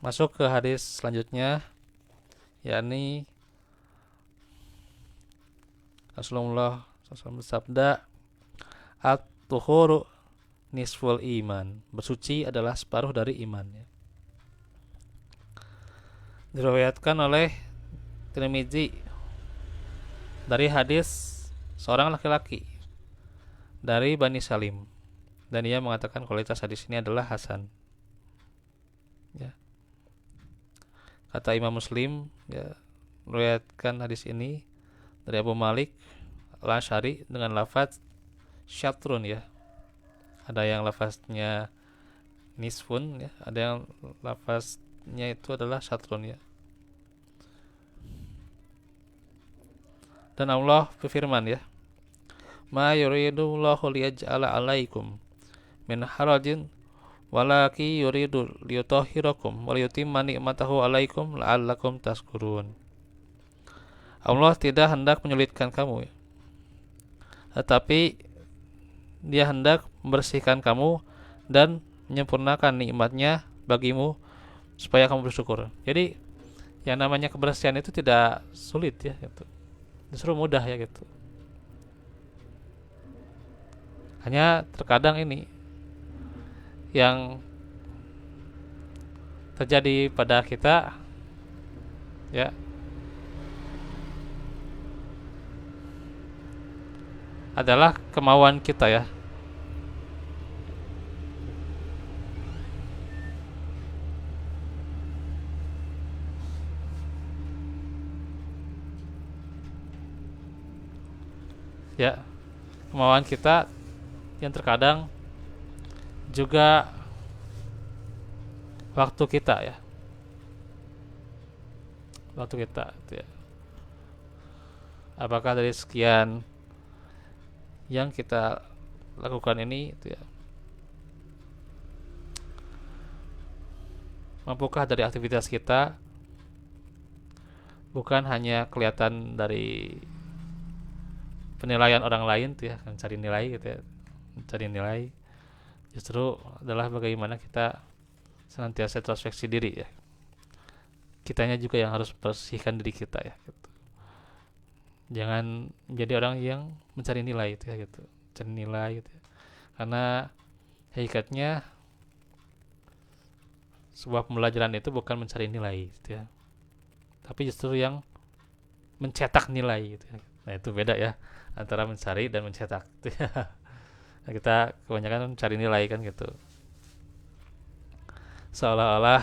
Masuk ke hadis selanjutnya, yakni Rasulullah SAW bersabda, at-tuhuru nisful iman. Bersuci adalah separuh dari iman. Diriwayatkan oleh Tirmizi dari hadis seorang laki-laki dari Bani Salim, dan ia mengatakan kualitas hadis ini adalah hasan. Ya. Kata Imam Muslim, ya, meriwayatkan hadis ini dari Abu Malik Al-Asy'ari dengan lafaz syatrun, ya. Ada yang lafaznya nisfun, ya. Ada yang lafaznya itu adalah syatrun, ya. Dan Allah berfirman, ya, ma yuridullahu liyaj'ala 'alaikum min harajin walaki yuridu liyutahhirakum wa liyutimma ni'matahu 'alaikum la'allakum tashkurun. Allah tidak hendak menyulitkan kamu, ya, tetapi Dia hendak membersihkan kamu dan menyempurnakan nikmatnya bagimu supaya kamu bersyukur. Jadi yang namanya kebersihan itu tidak sulit, ya, gitu. Justru mudah, ya, gitu. Hanya terkadang ini yang terjadi pada kita, ya, adalah kemauan kita, ya. Ya, kemauan kita yang terkadang juga waktu kita, ya. Waktu kita itu, ya. Apakah dari sekian yang kita lakukan ini itu, ya, mampukah dari aktivitas kita bukan hanya kelihatan dari penilaian orang lain tuh, ya, mencari nilai gitu, ya, mencari nilai, justru adalah bagaimana kita senantiasa introspeksi diri, ya. Kitanya juga yang harus bersihkan diri kita, ya, gitu. Jangan menjadi orang yang mencari nilai itu, ya, gitu. Mencari nilai gitu, ya. Karena hakikatnya sebuah pembelajaran itu bukan mencari nilai gitu, ya, tapi justru yang mencetak nilai gitu, ya. Nah, itu beda, ya, antara mencari dan mencetak gitu, ya. Nah, kita kebanyakan mencari nilai kan gitu, seolah-olah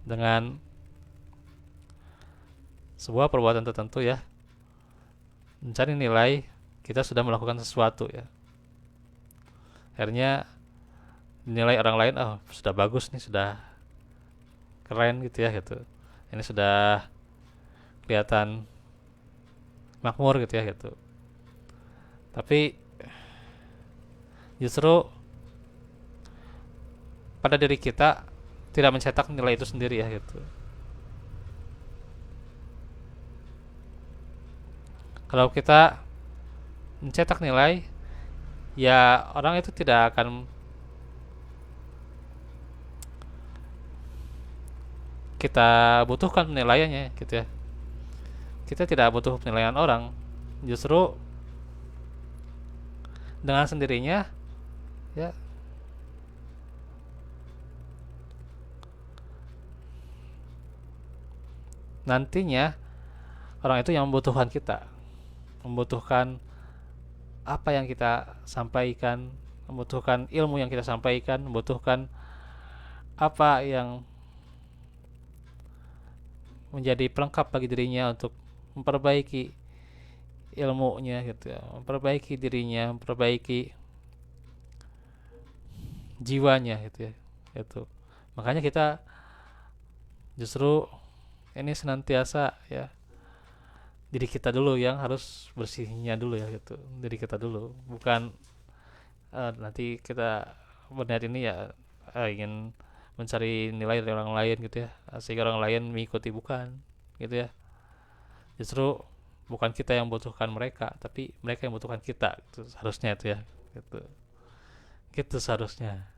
dengan sebuah perbuatan tertentu, ya, mencari nilai kita sudah melakukan sesuatu, ya. Akhirnya nilai orang lain, oh sudah bagus nih, sudah keren gitu, ya, gitu. Ini sudah kelihatan makmur gitu, ya, gitu. Tapi justru pada diri kita tidak mencetak nilai itu sendiri, ya, gitu. Kalau kita mencetak nilai, ya orang itu tidak akan kita butuhkan penilaiannya gitu, ya. Kita tidak butuh penilaian orang. Justru dengan sendirinya, ya, nantinya orang itu yang membutuhkan kita, membutuhkan apa yang kita sampaikan, membutuhkan ilmu yang kita sampaikan, membutuhkan apa yang menjadi pelengkap bagi dirinya untuk memperbaiki ilmunya gitu, ya, memperbaiki dirinya, memperbaiki jiwanya gitu, ya, itu. Makanya kita justru ini senantiasa, ya, diri kita dulu yang harus bersihnya dulu, ya, gitu. Diri kita dulu, bukan nanti kita berniat ini, ya, ingin mencari nilai dari orang lain gitu, ya, sehingga orang lain mengikuti, bukan gitu, ya. Justru bukan kita yang membutuhkan mereka, tapi mereka yang membutuhkan kita, gitu, seharusnya itu, ya, gitu. Gitu seharusnya.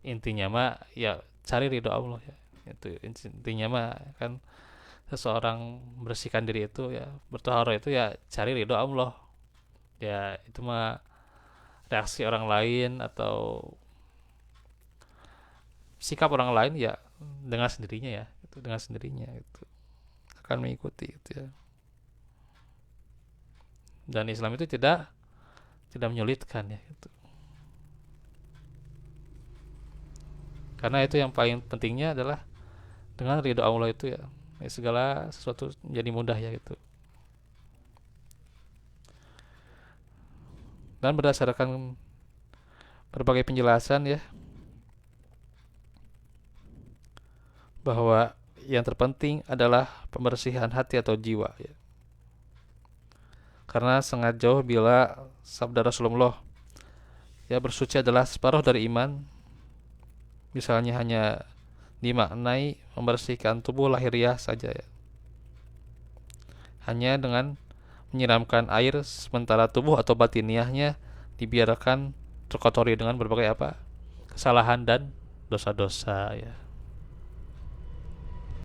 intinya mah ya cari ridho Allah ya. Itu intinya mah kan, seseorang bersihkan diri itu ya, bertaharah itu ya cari ridho Allah. Ya itu mah reaksi orang lain atau sikap orang lain ya dengan sendirinya ya, itu dengan sendirinya itu akan mengikuti itu ya. Dan Islam itu tidak menyulitkan ya itu. Karena itu yang paling pentingnya adalah dengan ridho Allah itu ya, segala sesuatu menjadi mudah ya gitu. Dan berdasarkan berbagai penjelasan ya, bahwa yang terpenting adalah pembersihan hati atau jiwa ya. Karena sangat jauh bila sabda Rasulullah ya, bersuci adalah separuh dari iman. Misalnya hanya dimaknai membersihkan tubuh lahiriah saja ya, hanya dengan menyiramkan air, sementara tubuh atau batiniahnya dibiarkan terkotori dengan berbagai kesalahan dan dosa-dosa ya.